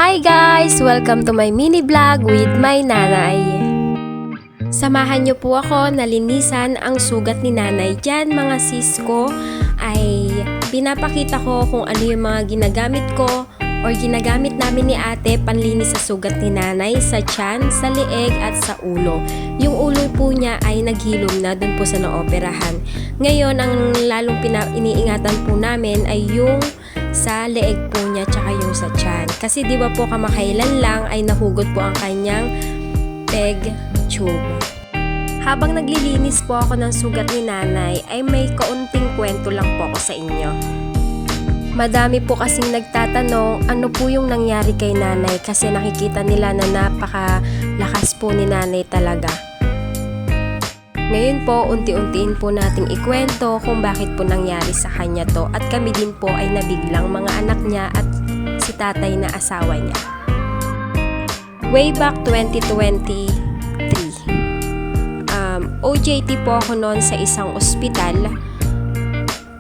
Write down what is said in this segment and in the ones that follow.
Hi guys! Welcome to my mini vlog with my nanay. Samahan niyo po ako na linisan ang sugat ni nanay. Diyan mga sis ko ay pinapakita ko kung ano yung mga ginagamit ko or ginagamit namin ni ate panlinis sa sugat ni nanay, sa tiyan, sa leeg at sa ulo. Yung ulo po niya ay naghilom na dun po sa naoperahan. Ngayon, ang lalong iniingatan po namin ay yung sa leeg po niya tsaka yung sa tiyan. Kasi di ba po kamakailan lang ay nahugot po ang kanyang peg tube. Habang naglilinis po ako ng sugat ni nanay ay may kaunting kwento lang po ako sa inyo. Madami po kasing nagtatanong ano po yung nangyari kay nanay kasi nakikita nila na napakalakas po ni nanay talaga. Ngayon po, unti-untiin po nating ikwento kung bakit po nangyari sa kanya to at kami din po ay nabiglang mga anak niya at si tatay na asawa niya. Way back 2023, OJT po ako noon sa isang ospital.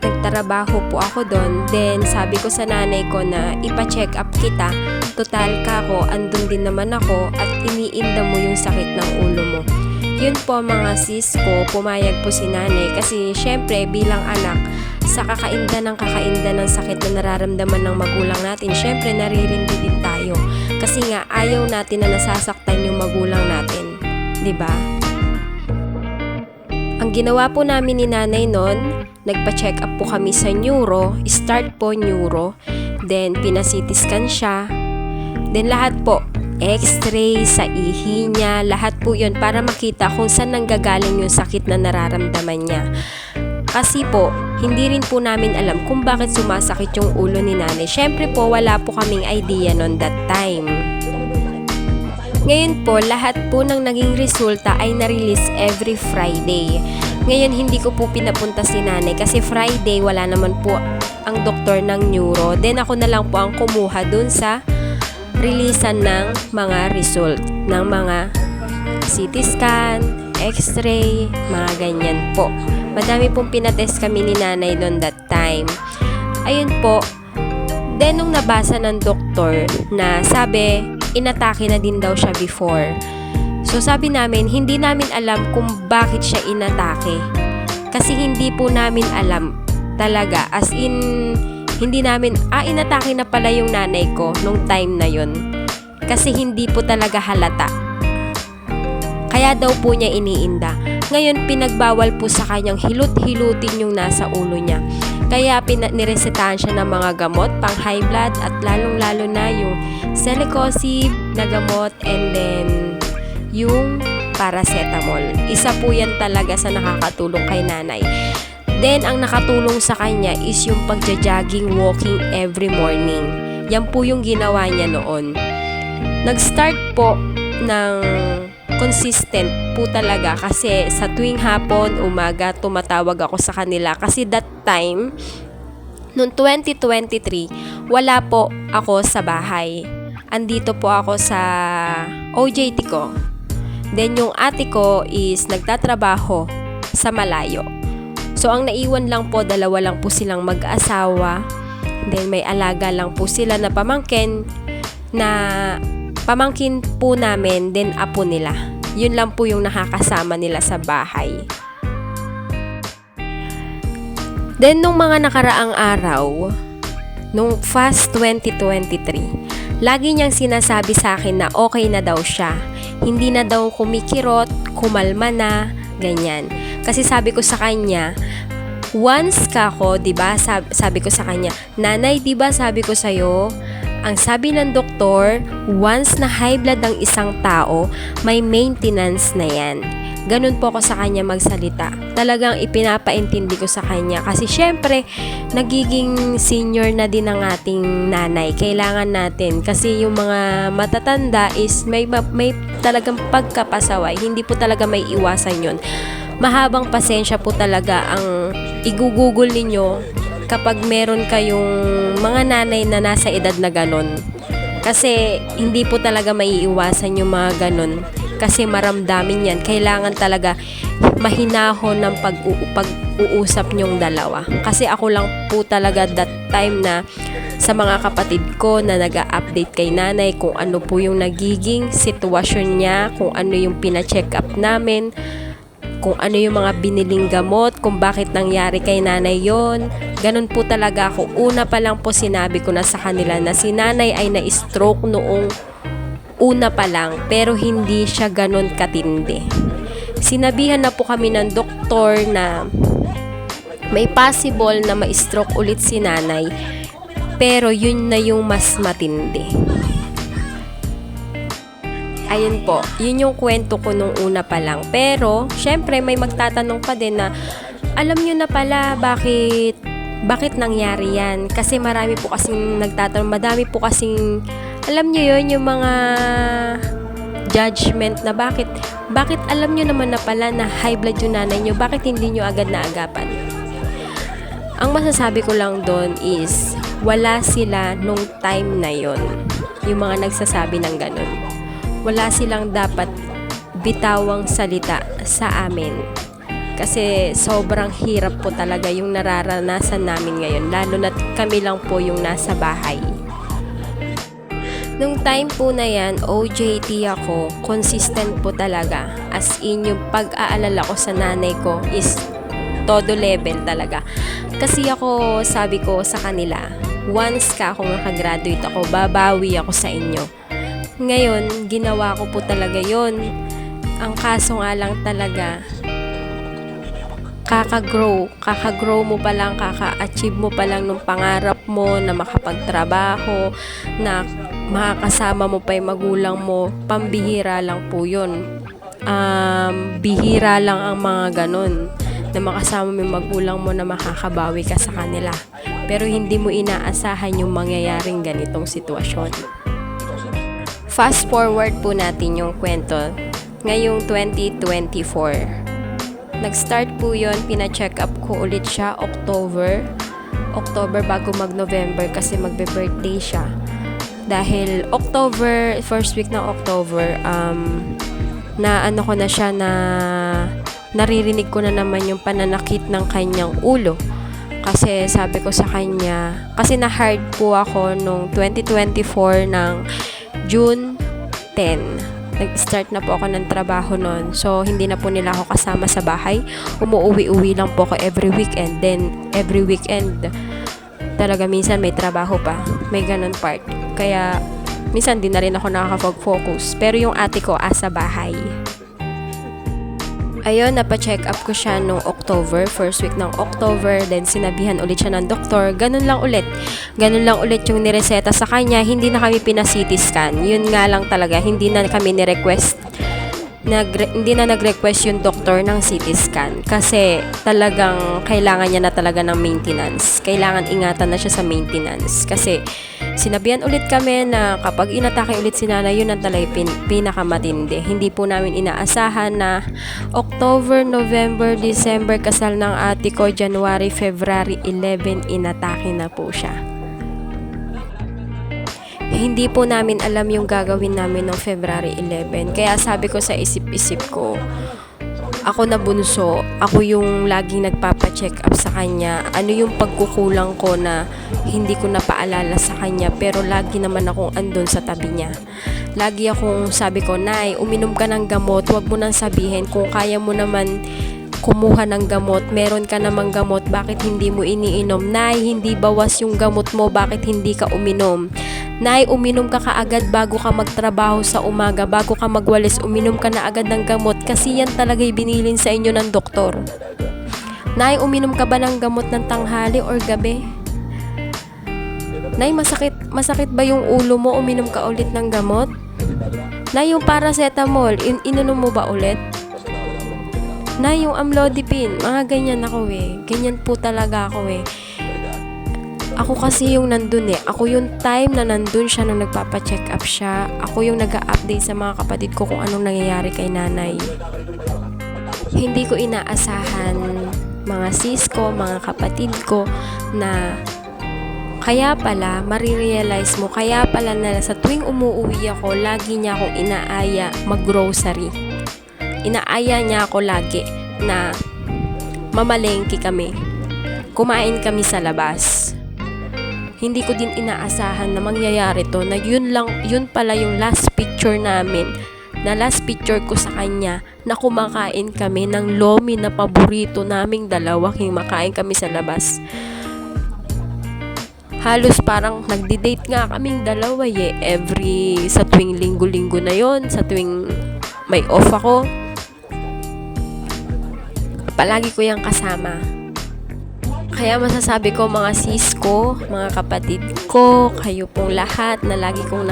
Nagtrabaho po ako doon. Then sabi ko sa nanay ko na ipa-check up kita. Total ka ko, andun din naman ako at iniinda mo yung sakit ng ulo mo. Yun po mga sis ko, pumayag po si nanay kasi syempre bilang anak, sa kakainda ng sakit na nararamdaman ng magulang natin, syempre naririndi din tayo. Kasi nga ayaw natin na nasasaktan yung magulang natin, 'di ba? Ang ginawa po namin ni nanay noon, nagpa-check up po kami sa neuro, start po neuro, then pina-CT scan siya, then lahat po x-ray sa ihi niya, lahat po yun para makita kung saan nanggagaling yung sakit na nararamdaman niya. Kasi po, hindi rin po namin alam kung bakit sumasakit yung ulo ni nanay. Syempre po, wala po kaming idea noon that time. Ngayon po, lahat po ng naging resulta ay na-release every Friday. Ngayon, hindi ko po pinapunta si nanay kasi Friday wala naman po ang doktor ng neuro. Then ako na lang po ang kumuha dun sa releasean ng mga result ng mga CT scan, x-ray, mga ganyan po. Madami pong pinatest kami ni nanay noon that time. Ayun po, then nung nabasa ng doktor na sabi, inatake na din daw siya before. So sabi namin, hindi namin alam kung bakit siya inatake. Kasi hindi po namin alam talaga, as in hindi namin, inatake na pala yung nanay ko nung time na yun. Kasi hindi po talaga halata. Kaya daw po niya iniinda. Ngayon, pinagbawal po sa kanyang hilot-hilutin yung nasa ulo niya. Kaya niresetahan siya ng mga gamot, pang high blood at lalong-lalo na yung celecoxib na gamot and then yung paracetamol. Isa po yan talaga sa nakakatulong kay nanay. Then, ang nakatulong sa kanya is yung pagja-jogging, walking every morning. Yan po yung ginawa niya noon. Nag-start po ng consistent po talaga kasi sa tuwing hapon, umaga, tumatawag ako sa kanila. Kasi that time, noong 2023, wala po ako sa bahay. Andito po ako sa OJT ko. Then, yung ate ko is nagtatrabaho sa malayo. So, ang naiwan lang po, dalawa lang po silang mag-asawa. Then, may alaga lang po sila na pamangkin po namin, then apo nila. Yun lang po yung nakakasama nila sa bahay. Then, nung mga nakaraang araw, nung fast 2023, lagi niyang sinasabi sa akin na okay na daw siya. Hindi na daw kumikirot, kumalma na, ganyan. Kasi sabi ko sa kanya, once ka ko, diba, sabi ko sa kanya, nanay, diba sabi ko sa'yo, ang sabi ng doktor, once na high blood ang isang tao, may maintenance na yan. Ganun po ako sa kanya magsalita. Talagang ipinapaintindi ko sa kanya. Kasi syempre, nagiging senior na din ang ating nanay. Kailangan natin. Kasi yung mga matatanda is may talagang pagkapasaway. Hindi po talaga may iwasan yun. Mahabang pasensya po talaga ang igugugol ninyo kapag meron kayong mga nanay na nasa edad na ganon. Kasi hindi po talaga maiiwasan yung mga ganon. Kasi maramdamin yan. Kailangan talaga mahinahon ng pag-uusap nyong dalawa. Kasi ako lang po talaga that time na sa mga kapatid ko na nag-a-update kay nanay kung ano po yung nagiging sitwasyon niya, kung ano yung pina-check up namin, kung ano yung mga biniling gamot, kung bakit nangyari kay nanay yon. Ganun po talaga ako. Una pa lang po sinabi ko na sa kanila na si nanay ay na-stroke noong una pa lang, pero hindi siya ganun katindi. Sinabihan na po kami ng doktor na may possible na ma-stroke ulit si nanay, pero yun na yung mas matindi. Ayun po, yun yung kwento ko nung una pa lang. Pero, syempre may magtatanong pa din na, alam nyo na pala bakit nangyari yan? Kasi marami po kasing nagtatanong, madami po kasing, alam nyo yun, yung mga judgment na bakit alam nyo naman na pala na high blood yung nanay nyo, bakit hindi nyo agad naagapan? Ang masasabi ko lang doon is, wala sila nung time na yon, yung mga nagsasabi ng ganun. Wala silang dapat bitawang salita sa amin. Kasi sobrang hirap po talaga yung nararanasan namin ngayon, lalo na kami lang po yung nasa bahay. Nung time po na yan, OJT ako, consistent po talaga. As in, yung pag-aalala ko sa nanay ko is todo level talaga. Kasi ako, sabi ko sa kanila, once ka ako makagraduate ako, babawi ako sa inyo. Ngayon, ginawa ko po talaga yon. Ang kaso nga lang talaga, kaka-grow mo pa lang, kaka-achieve mo pa lang ng pangarap mo na makapagtrabaho, na makakasama mo pa yung magulang mo, pambihira lang po yun. Bihira lang ang mga ganon, na makasama mo yung magulang mo na makakabawi ka sa kanila. Pero hindi mo inaasahan yung mangyayaring ganitong sitwasyon. Fast forward po natin yung kwento. Ngayong 2024. Nag-start po yun, pina-check up ko ulit siya October bago mag-November kasi magbe-birthday siya. Dahil October, first week ng October, na ano ko na siya, na naririnig ko na naman yung pananakit ng kanyang ulo. Kasi sabi ko sa kanya, kasi na-hard po ako nung 2024 ng June 10. Nag-start na po ako ng trabaho noon. So, hindi na po nila ako kasama sa bahay. Umuwi-uwi lang po ako every weekend. Then, every weekend, talaga minsan may trabaho pa. May ganun part. Kaya, minsan di na rin ako nakakapag-focus. Pero yung ate ko, asa bahay. Ayun, napa-check up ko siya nung October, first week ng October, then sinabihan ulit siya ng doktor, ganun lang ulit yung nireseta sa kanya, hindi na kami pina-CT scan, yun nga lang talaga, hindi na nag-request yung doktor ng CT scan, kasi talagang kailangan niya na talaga ng maintenance, kailangan ingatan na siya sa maintenance, kasi sinabihan ulit kami na kapag inatake ulit si nanay, yun ang talaga pinakamatindi. Hindi po namin inaasahan na October, November, December, kasal ng ate ko, January, February 11, inatake na po siya. Hindi po namin alam yung gagawin namin ng February 11. Kaya sabi ko sa isip-isip ko, ako na bunso, ako yung laging nagpapa-check up sa kanya. Ano yung pagkukulang ko na hindi ko napaalala sa kanya, pero lagi naman akong andun sa tabi niya. Lagi akong sabi ko, Nay, uminom ka ng gamot, huwag mo nang sabihin kung kaya mo naman kumuha ng gamot, meron ka namang gamot, bakit hindi mo iniinom? Nay, hindi bawas yung gamot mo, bakit hindi ka uminom? Nay, uminom ka kaagad bago ka magtrabaho sa umaga, bago ka magwalis, uminom ka na agad ng gamot kasi yan talaga binilin sa inyo ng doktor. Nay, uminom ka ba ng gamot ng tanghali or gabi? Nay, masakit ba yung ulo mo, uminom ka ulit ng gamot? Nay, yung paracetamol, inunom mo ba ulit? Na yung amlodipine, mga ganyan ako eh. Ganyan po talaga ako eh. Ako kasi yung nandun eh. Ako yung time na nandun siya nung nagpapa-check up siya. Ako yung nag-a-update sa mga kapatid ko kung anong nangyayari kay nanay. Hindi ko inaasahan, mga sis ko, mga kapatid ko, na kaya pala, marirealize mo, kaya pala na sa tuwing umuwi ako, lagi niya akong inaaya mag-grocery. Inaaya niya ako lagi na mamalengke kami. Kumain kami sa labas. Hindi ko din inaasahan na mangyayari to, na yun pala yung last picture namin, na last picture ko sa kanya, na kumakain kami ng lomi na paborito naming dalawa, makain kami sa labas. Halos parang nagdi-date nga kaming dalawa sa tuwing linggo-linggo na yon, sa tuwing may off ako, palagi ko yung kasama. Kaya masasabi ko, mga sis ko, mga kapatid ko, kayo pong lahat na lagi kong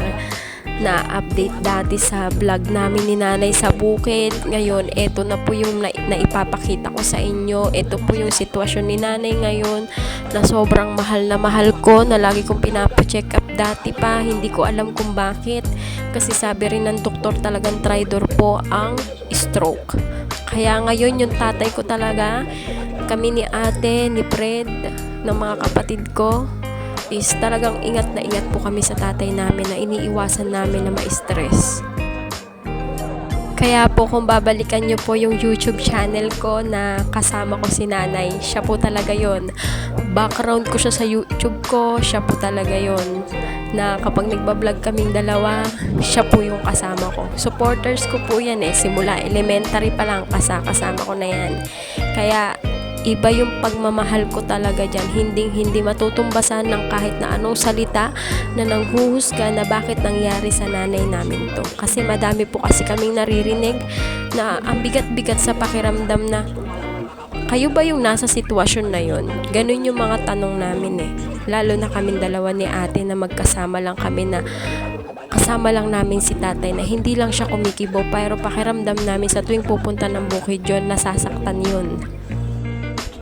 na-update dati sa vlog namin ni Nanay sa bukid. Ngayon, eto na po yung naipapakita ko sa inyo. Eto po yung sitwasyon ni Nanay ngayon, na sobrang mahal na mahal ko, na lagi kong pinapacheck up dati pa. Hindi ko alam kung bakit. Kasi sabi rin ng doktor, talagang tridor po ang stroke. Kaya ngayon, yung tatay ko talaga, kami ni ate, ni Fred, ng mga kapatid ko, is talagang ingat na ingat po kami sa tatay namin, na iniiwasan namin na ma-stress. Kaya po, kung babalikan nyo po yung YouTube channel ko na kasama ko si Nanay, siya po talaga yon. Background ko siya sa YouTube ko, siya po talaga yon. Na kapag nagbablog kaming dalawa, siya po yung kasama ko. Supporters ko po yan simula elementary pa lang, kasama ko na yan. Kaya iba yung pagmamahal ko talaga dyan. Hindi matutumbasan ng kahit na anong salita na nanghuhusga na bakit nangyari sa nanay namin to. Kasi madami po kasi kaming naririnig na ang bigat-bigat sa pakiramdam na kayo ba yung nasa sitwasyon na yun? Ganun yung mga tanong namin Lalo na kaming dalawa ni ate na magkasama lang kami, na kasama lang namin si tatay, na hindi lang siya kumikibo, pero pakiramdam namin sa tuwing pupunta ng Bukidnon, nasasaktan yun.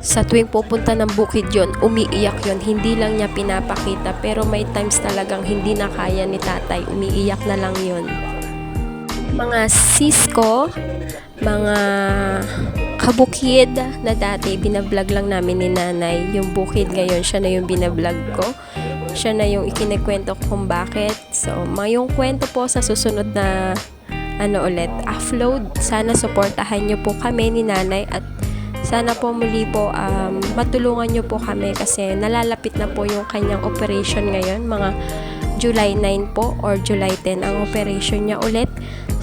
Sa tuwing pupunta ng Bukidnon, umiiyak yon. Hindi lang niya pinapakita, pero may times talagang hindi na kaya ni tatay, umiiyak na lang yon. Mga sis ko, mga kabukid na dati, binablog lang namin ni Nanay yung bukid. Ngayon, siya na yung binablog ko. Siya na yung ikinikwento ko kung bakit. So, yung kwento po sa susunod na upload. Sana supportahan nyo po kami ni Nanay, at sana po muli po matulungan nyo po kami, kasi nalalapit na po yung kanyang operation ngayon. Mga July 9 po or July 10 ang operation niya ulit.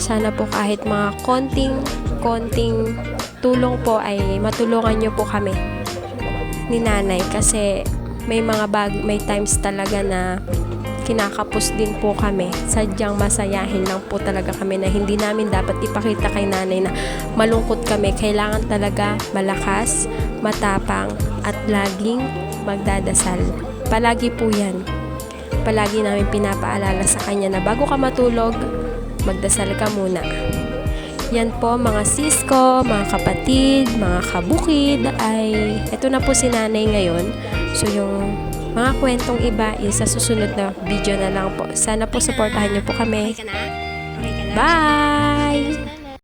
Sana po kahit mga konting tulong po ay matulungan nyo po kami ni Nanay, kasi may times talaga na kinakapos din po kami. Sadyang masayahin lang po talaga kami, na hindi namin dapat ipakita kay Nanay na malungkot kami. Kailangan talaga malakas, matapang, at laging magdadasal. Palagi po yan. Palagi namin pinapaalala sa kanya na bago ka matulog, magdasal ka muna. Yan po mga sis ko, mga kapatid, mga kabukid, ay eto na po si Nanay ngayon. So yung mga kwentong iba is sa susunod na video na lang po. Sana po supportahan niyo po kami. Bye!